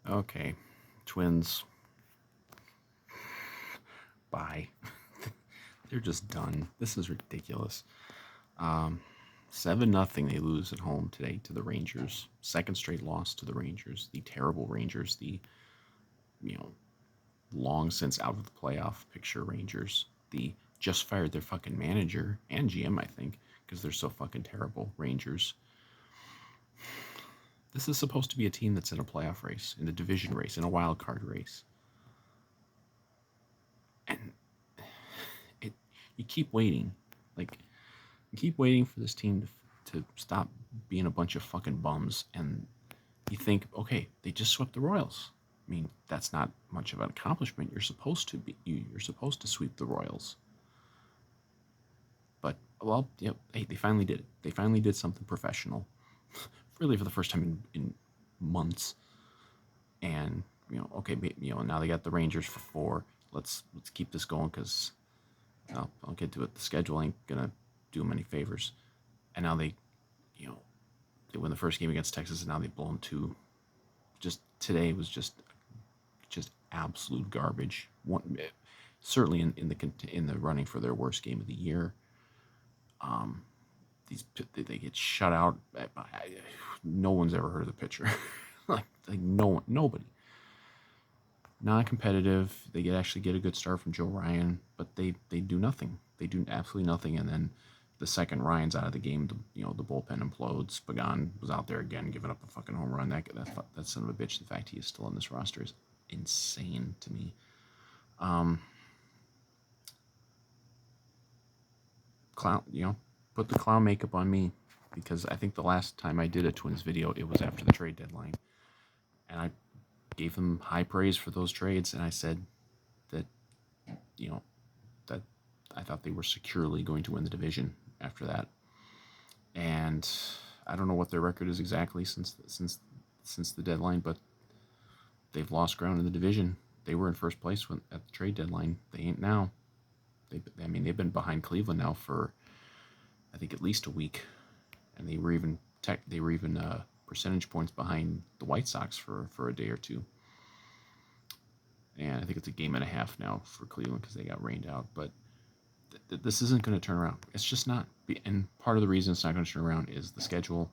Okay, Twins, bye. They're just done. This is ridiculous. 7-0 they lose at home today to the Rangers. Second straight loss to the Rangers. The terrible Rangers. The you know long since out of the playoff picture Rangers. The just fired their fucking manager and GM, I think, because they're so fucking terrible Rangers. This is supposed to be a team that's in a playoff race, in a division race, in a wild card race, and it you keep waiting, like you keep waiting for this team to stop being a bunch of fucking bums, and you think, okay, they just swept the Royals. I mean, that's not much of an accomplishment. You're supposed to be. You're supposed to sweep the Royals. But well, yep, hey, they finally did it. They finally did something professional, really for the first time in months. And okay, now they got the Rangers for 4. Let's keep this going because I'll get to it. The schedule ain't gonna do them any favors. And now you know, they win the first game against Texas, and now they blow them 2. Just today was just absolute garbage. Certainly in the running for their worst game of the year. These they get shut out. No one's ever heard of the pitcher. like no one, nobody. Non-competitive. They actually get a good start from Joe Ryan, but they do nothing. They do absolutely nothing, and then the second Ryan's out of the game, the bullpen implodes. Pagan was out there again, giving up a fucking home run. That son of a bitch. The fact he is still on this roster is insane to me. Clown, put the clown makeup on me because I think the last time I did a Twins video, it was after the trade deadline, and I gave them high praise for those trades, and I said that you know that I thought they were securely going to win the division after that. And I don't know what their record is exactly since the deadline, but they've lost ground in the division. They were in first place at the trade deadline. They ain't now. They've been behind Cleveland now for I think at least a week, and they were even percentage points behind the White Sox for a day or two. And I think it's a game and a half now for Cleveland because they got rained out. But this isn't going to turn around. It's just not. And part of the reason it's not going to turn around is the schedule.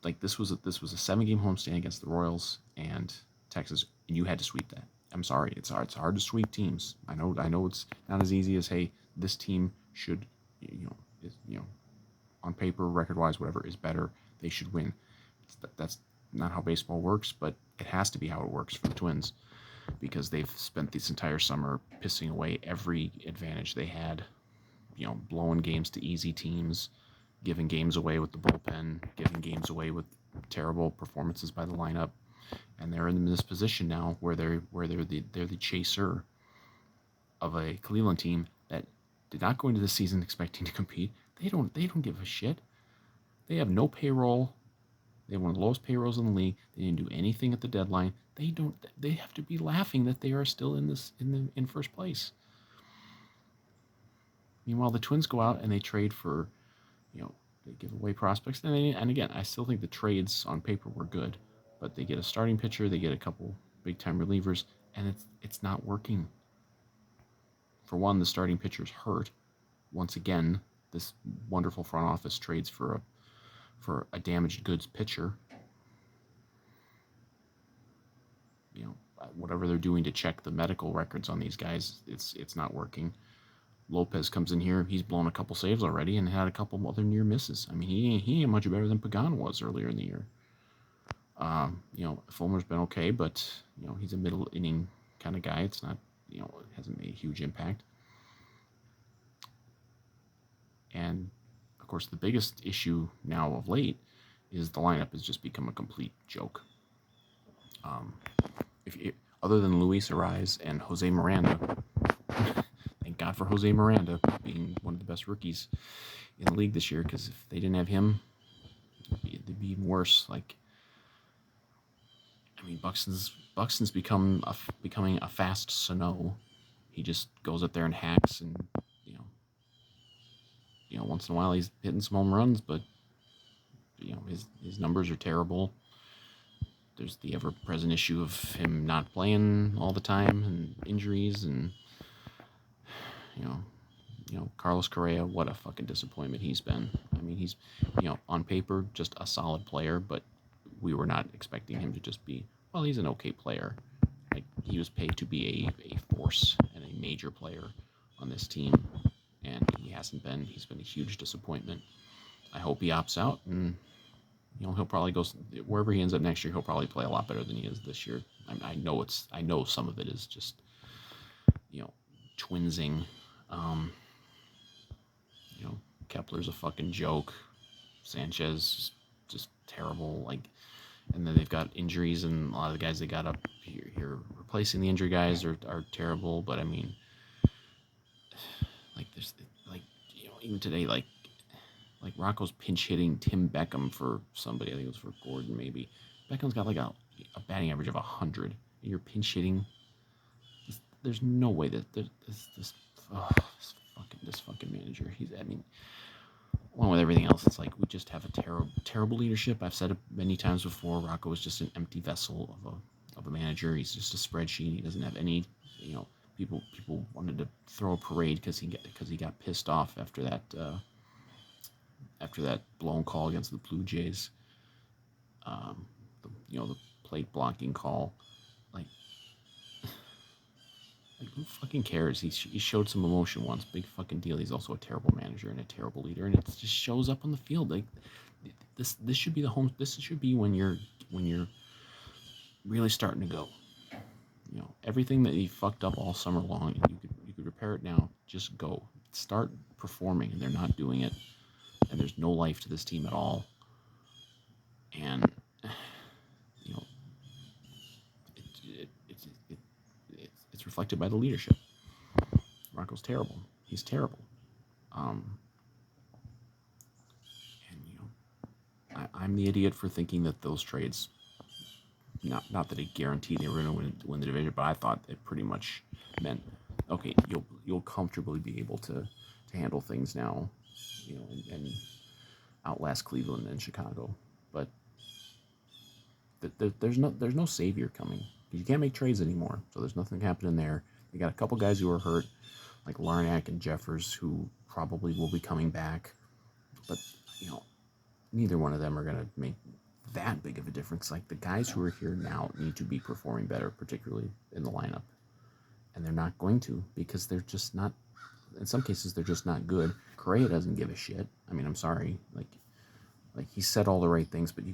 Like this was a 7-game homestand against the Royals and Texas, and you had to sweep that. I'm sorry, it's hard to sweep teams. I know it's not as easy as, hey, this team should, on paper, record wise, whatever is better. They should win. That's not how baseball works, but it has to be how it works for the Twins because they've spent this entire summer pissing away every advantage they had, blowing games to easy teams, giving games away with the bullpen, giving games away with terrible performances by the lineup, and they're in this position now where they're the chaser of a Cleveland team that did not go into the season expecting to compete. They don't give a shit. They have no payroll. They have one of the lowest payrolls in the league. They didn't do anything at the deadline. They don't. They have to be laughing that they are still in first place. Meanwhile, the Twins go out and they trade for, they give away prospects. And again, I still think the trades on paper were good, but they get a starting pitcher, they get a couple big time relievers, and it's not working. For one, the starting pitcher's hurt. Once again, this wonderful front office trades for a damaged goods pitcher. Whatever they're doing to check the medical records on these guys, it's not working. Lopez comes in here, he's blown a couple saves already and had a couple other near misses. I mean, he ain't much better than Pagan was earlier in the year. Fulmer's been okay, but he's a middle inning kind of guy. It's not, it hasn't made a huge impact. And of course, the biggest issue now of late is the lineup has just become a complete joke. Other than Luis Arraez and Jose Miranda, thank God for Jose Miranda being one of the best rookies in the league this year, because if they didn't have him, it'd be even worse. Buxton's becoming a fast Sano. He just goes up there and hacks, and once in a while he's hitting some home runs, but his numbers are terrible. there's the ever-present issue of him not playing all the time and injuries, and you know, Carlos Correa, what a fucking disappointment he's been. I mean, he's, on paper just a solid player, but we were not expecting him to just be, well, he's an okay player. Like, he was paid to be a force and a major player on this team, and he hasn't been. He's been a huge disappointment. I hope he opts out, and he'll probably go wherever he ends up next year. He'll probably play a lot better than he is this year. I know some of it is just twinsing. Um, Kepler's a fucking joke. Sanchez just terrible. Like, and then they've got injuries, and a lot of the guys they got up here replacing the injury guys are terrible. But I mean, like there's like even today like Rocco's pinch hitting Tim Beckham for somebody. I think it was for Gordon maybe. Beckham's got like a batting average of 100. And you're pinch hitting. There's no way that this fucking manager. Along with everything else, it's like we just have a terrible leadership. I've said it many times before. Rocco is just an empty vessel of a manager. He's just a spreadsheet. He doesn't have any. People wanted to throw a parade because he got pissed off after that blown call against the Blue Jays. The plate blocking call. Like, who fucking cares? He showed some emotion once. Big fucking deal. He's also a terrible manager and a terrible leader, and it just shows up on the field. Like, this should be the home. This should be when you're really starting to go. Everything that he fucked up all summer long, you could repair it now. Just go. Start performing, and they're not doing it. And there's no life to this team at all. And it's reflected by the leadership. Rocco's terrible. He's terrible. And I'm the idiot for thinking that those trades, not that it guaranteed they were going to win the division, but I thought it pretty much meant, okay, you'll comfortably be able to handle things now, and outlast Cleveland and Chicago. But there's no savior coming. You can't make trades anymore, so there's nothing happening there. You got a couple guys who are hurt, like Larnack and Jeffers, who probably will be coming back, but neither one of them are going to make that big of a difference. Like, the guys who are here now need to be performing better, particularly in the lineup, and they're not going to, because they're just not. In some cases, they're just not good. Correa doesn't give a shit. I mean, I'm sorry, like he said all the right things, but he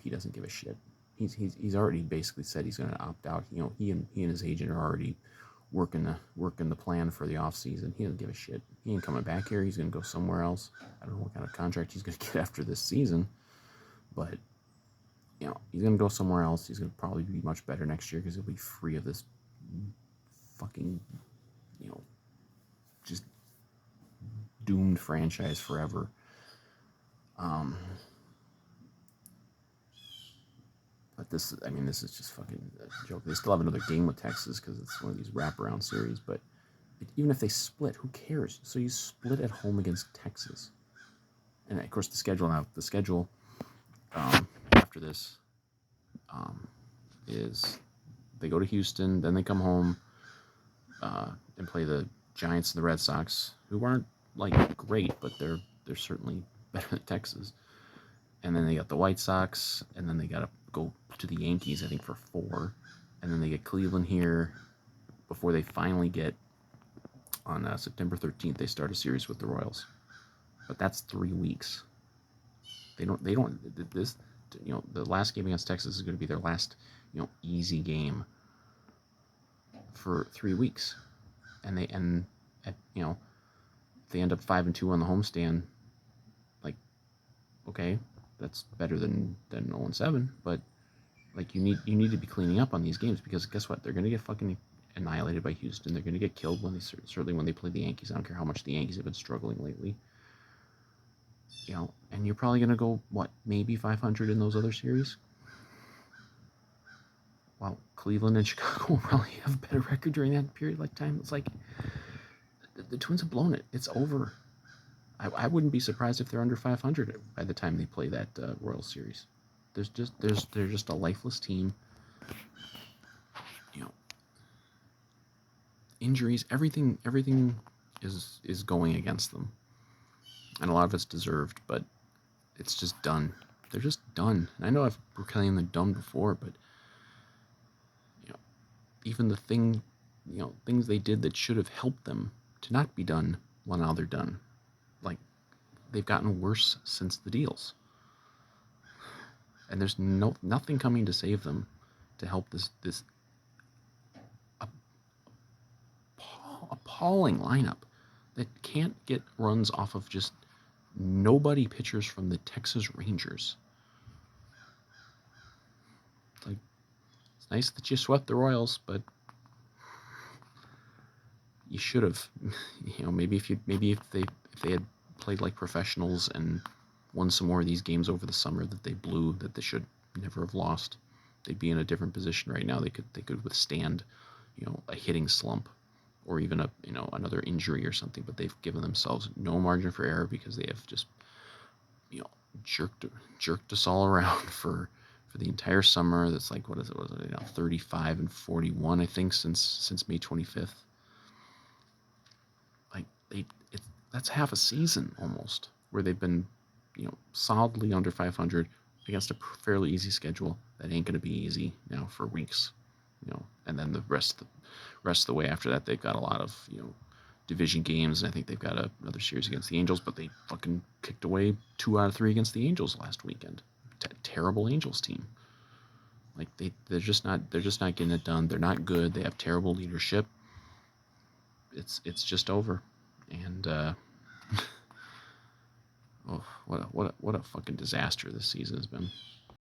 doesn't give a shit. He's already basically said he's going to opt out. He and his agent are already working the plan for the off season. He doesn't give a shit. He ain't coming back here. He's going to go somewhere else. I don't know what kind of contract he's going to get after this season, but he's going to go somewhere else. He's going to probably be much better next year because he'll be free of this fucking just doomed franchise forever. But this is just fucking a joke. They still have another game with Texas because it's one of these wraparound series. But even if they split, who cares? So you split at home against Texas, and of course the schedule after this is they go to Houston, then they come home and play the Giants and the Red Sox, who aren't like great, but they're certainly better than Texas. And then they got the White Sox, and then they got to go to the Yankees, I think, for 4. And then they get Cleveland here before they finally get, on September 13th, they start a series with the Royals. But that's 3 weeks. The last game against Texas is going to be their last, easy game for 3 weeks. And they end up 5-2 on the homestand. Like, okay, that's better than 0-7, but like you need to be cleaning up on these games, because guess what? They're gonna get fucking annihilated by Houston. They're gonna get killed certainly when they play the Yankees. I don't care how much the Yankees have been struggling lately. And you're probably gonna go maybe 500 in those other series. While Cleveland and Chicago will probably have a better record during that period of time. It's like the Twins have blown it. It's over. I wouldn't be surprised if they're under 500 by the time they play that Royals series. they're just a lifeless team. You know, injuries, everything is going against them, and a lot of it's deserved, but it's just done. They're just done. And I know I've proclaimed them done before, but you know, even things they did that should have helped them to not be done, well, now they're done. Like, they've gotten worse since the deals, and there's nothing coming to save them, to help this appalling lineup that can't get runs off of just nobody pitchers from the Texas Rangers. Like, it's nice that you swept the Royals, but you should have. Maybe if they had played like professionals and won some more of these games over the summer that they blew, that they should never have lost, they'd be in a different position right now. They could withstand, a hitting slump, or even another injury or something. But they've given themselves no margin for error because they have just jerked us all around for the entire summer. That's like, what is it? 35 and 41, I think, since May 25th. Like, that's half a season almost, where they've been solidly under 500 against a fairly easy schedule that ain't going to be easy now for weeks. And then the rest of the way after that, they've got a lot of division games, and I think they've got another series against the Angels, but they fucking kicked away 2 out of 3 against the Angels last weekend. Terrible Angels team. Like, they're just not getting it done. They're not good. They have terrible leadership. It's just over, and oh, what a fucking disaster this season has been.